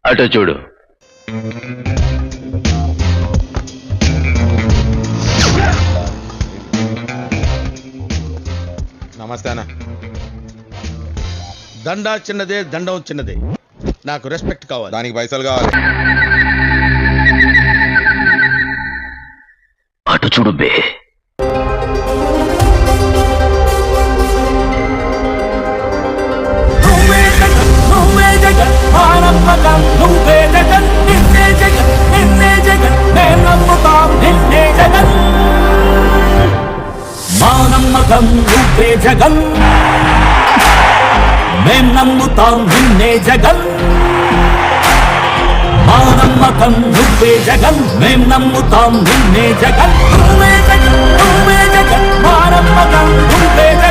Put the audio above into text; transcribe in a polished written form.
అటు చూడు. నమస్తే అన్న. దండా చిన్నదే, దండం చిన్నదే. నాకు రెస్పెక్ట్ కావాలి. దానికి పైసలు కావాలి. అటు చూడు బే. నమ్మకం నువ్వే జగన్, మేం నమ్ముతాం నిన్నే జగన్. మా నమ్మకం నువ్వే జగన్, మేం నమ్ముతాం నిన్నే జగన్. నువ్వే జగన్, నువ్వే జగన్, మా నమ్మకం నువ్వే జగన్.